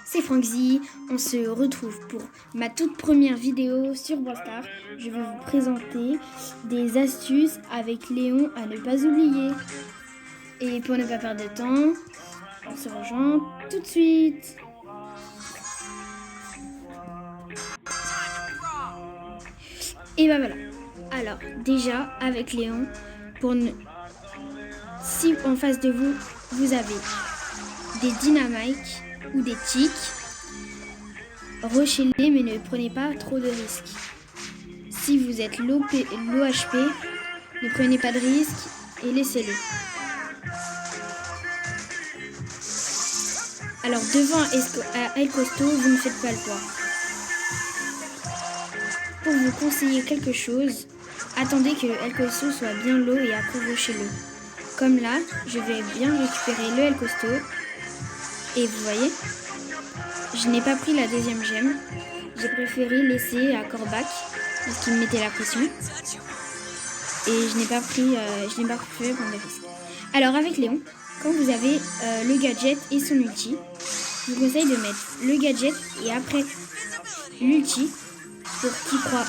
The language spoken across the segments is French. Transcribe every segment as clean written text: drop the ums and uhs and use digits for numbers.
c'est Franxy. On se retrouve pour ma toute première vidéo sur Brawl Stars. Je vais vous présenter des astuces avec Léon à ne pas oublier. Et pour ne pas perdre de temps, on se rejoint tout de suite. Et ben voilà. Alors déjà avec Léon, si en face de vous, vous avez des dynamites ou des tics, rushez-les mais ne prenez pas trop de risques. Si vous êtes low HP, ne prenez pas de risques et laissez-le. Alors devant El Costo, vous ne faites pas le poids. Pour vous conseiller quelque chose, attendez que El Costo soit bien low et après rushez-le. Comme là, je vais bien récupérer le El Costo. Et vous voyez, je n'ai pas pris la deuxième gemme. J'ai préféré laisser à Corbac parce qu'il me mettait la pression. Et je n'ai pas préféré prendre de risque. Alors avec Léon, quand vous avez le gadget et son ulti, je vous conseille de mettre le gadget et après l'ulti pour qu'il croit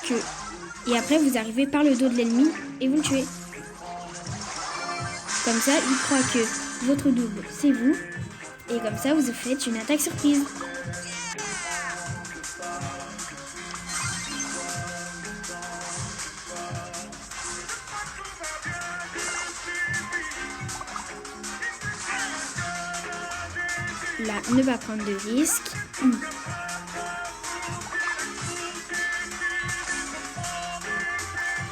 que... Et après vous arrivez par le dos de l'ennemi et vous le tuez. Comme ça, il croit que votre double c'est vous. Et comme ça, vous faites une attaque surprise. Là, ne pas prendre de risques.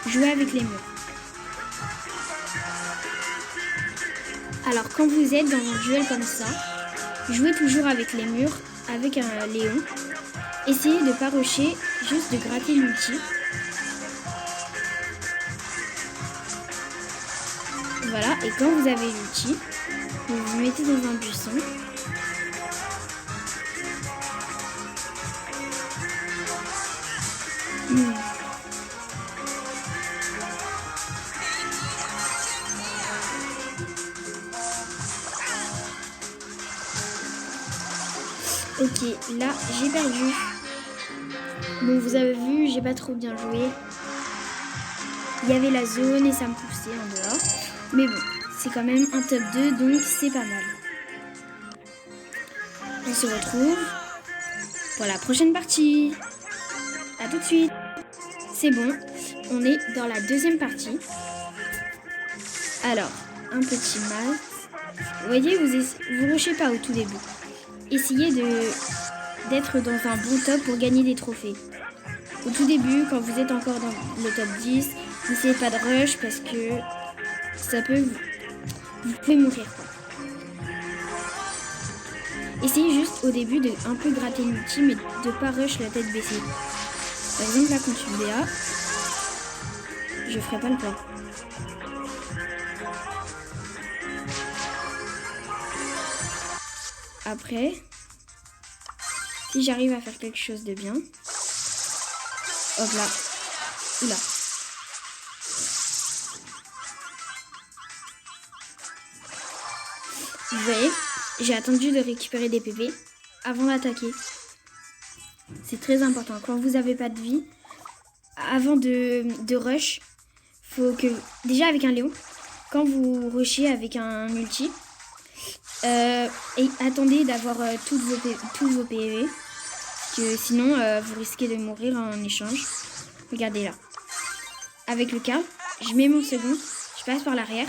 Jouez avec les murs. Alors, quand vous êtes dans un duel comme ça, jouez toujours avec les murs, avec un Léon. Essayez de ne pas rusher, juste de gratter l'ulti. Voilà, et quand vous avez l'ulti, vous vous mettez dans un buisson. Ok, là j'ai perdu. Bon, vous avez vu, j'ai pas trop bien joué. Il y avait la zone et ça me poussait en dehors. Mais bon, c'est quand même un top 2, donc c'est pas mal. On se retrouve pour la prochaine partie. A tout de suite. C'est bon, on est dans la deuxième partie. Alors, un petit mal. Vous voyez, vous rushez pas au tout début. Essayez d'être dans un bon top pour gagner des trophées. Au tout début, quand vous êtes encore dans le top 10, n'essayez pas de rush parce que ça peut... Vous pouvez mourir. Essayez juste au début de un peu gratter l'ulti, mais de pas rush la tête baissée. Par exemple, là, quand je suis BA, je ferai pas le pas. Après, si j'arrive à faire quelque chose de bien, hop là, oula. Vous voyez, j'ai attendu de récupérer des PV avant d'attaquer. C'est très important. Quand vous n'avez pas de vie, avant de rush, faut que... Déjà avec un Léon, quand vous rushez avec un ulti, et attendez d'avoir tous vos PV, parce que sinon vous risquez de mourir en échange. Regardez là. Avec le Karl, je mets mon second, je passe par l'arrière.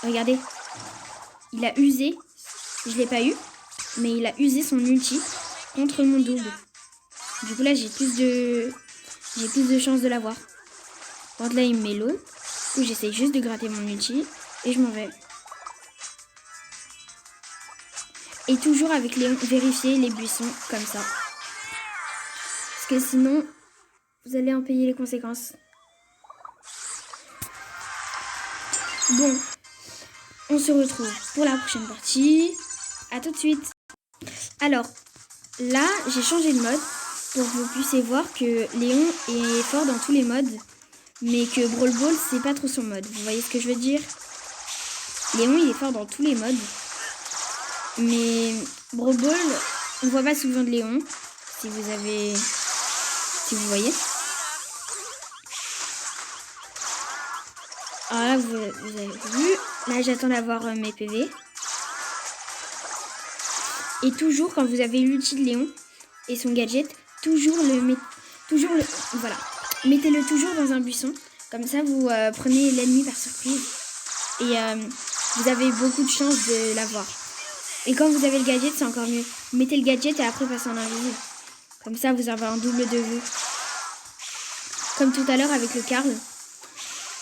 Regardez, il a usé, je l'ai pas eu, mais il a usé son ulti contre mon double. Du coup là j'ai plus de chances de l'avoir. Quand là il me met l'eau, du coup j'essaye juste de gratter mon ulti et je m'en vais. Et toujours avec Léon, vérifier les buissons comme ça. Parce que sinon, vous allez en payer les conséquences. Bon, on se retrouve pour la prochaine partie. A tout de suite. Alors, là, j'ai changé de mode pour que vous puissiez voir que Léon est fort dans tous les modes. Mais que Brawl Ball, c'est pas trop son mode. Vous voyez ce que je veux dire? Léon, il est fort dans tous les modes. Mais Brawl Ball, on voit pas souvent de Léon. Si vous voyez. Alors là, vous avez vu. Là, j'attends d'avoir mes PV. Et toujours, quand vous avez l'ulti de Léon et son gadget, voilà. Mettez-le toujours dans un buisson. Comme ça, vous prenez l'ennemi par surprise. Et vous avez beaucoup de chances de l'avoir. Et quand vous avez le gadget, c'est encore mieux. Mettez le gadget et après passez en invisible. Comme ça, vous avez un double de vue. Comme tout à l'heure avec le Carl.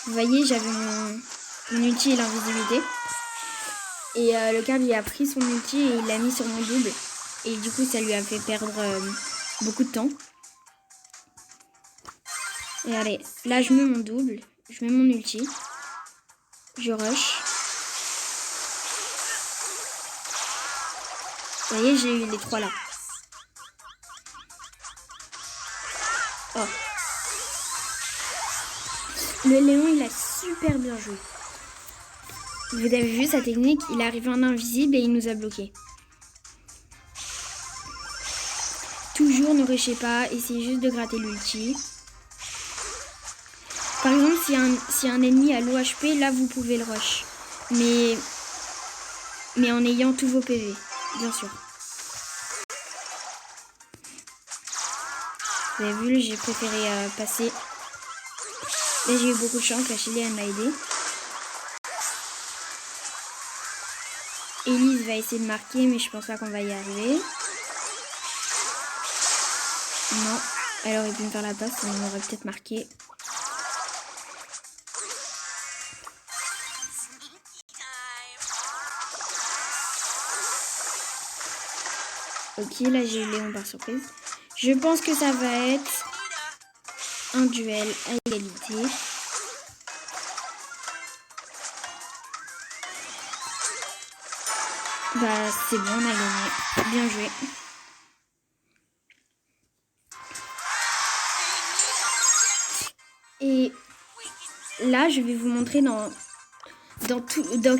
Vous voyez, j'avais mon ulti et l'invisibilité. Et le Carl, il a pris son ulti et il l'a mis sur mon double. Et du coup, ça lui a fait perdre beaucoup de temps. Et allez, là, je mets mon double. Je mets mon ulti. Je rush. Vous voyez, j'ai eu les 3 là. Oh. Le Léon, il a super bien joué. Vous avez vu sa technique, il est arrivé en invisible et il nous a bloqué. Toujours ne rushez pas, essayez juste de gratter l'ulti. Par exemple, si un ennemi a low HP, là vous pouvez le rush. Mais en ayant tous vos PV, bien sûr. Vous avez vu, j'ai préféré passer. Là j'ai eu beaucoup de chance, la Chili elle m'a aidé. Elise va essayer de marquer, mais je pense pas qu'on va y arriver. Non, elle aurait pu me faire la passe, on aurait peut-être marqué. Ok, là j'ai eu Léon par surprise. Je pense que ça va être un duel à égalité. Bah c'est bon, on a gagné. Bien joué. Et là, je vais vous montrer dans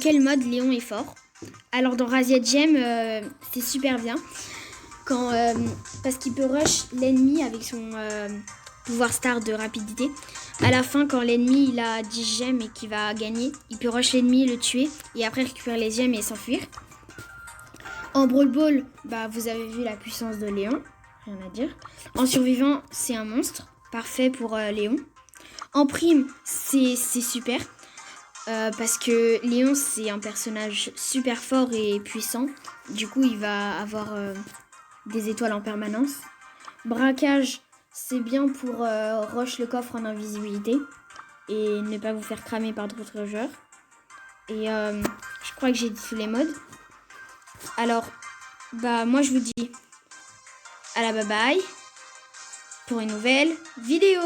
quel mode Léon est fort. Alors dans Razia Gem, c'est super bien. Parce qu'il peut rush l'ennemi avec son pouvoir star de rapidité. À la fin, quand l'ennemi il a 10 gemmes et qu'il va gagner, il peut rush l'ennemi, le tuer et après récupérer les gemmes et s'enfuir. En Brawl Ball, bah, vous avez vu la puissance de Léon, rien à dire. En survivant, c'est un monstre, parfait pour Léon. En prime, c'est super, parce que Léon, c'est un personnage super fort et puissant. Du coup, il va avoir des étoiles en permanence. Braquage, c'est bien pour rush le coffre en invisibilité et ne pas vous faire cramer par d'autres joueurs. Et je crois que j'ai dit tous les modes. Alors, bah moi je vous dis à la bye bye pour une nouvelle vidéo.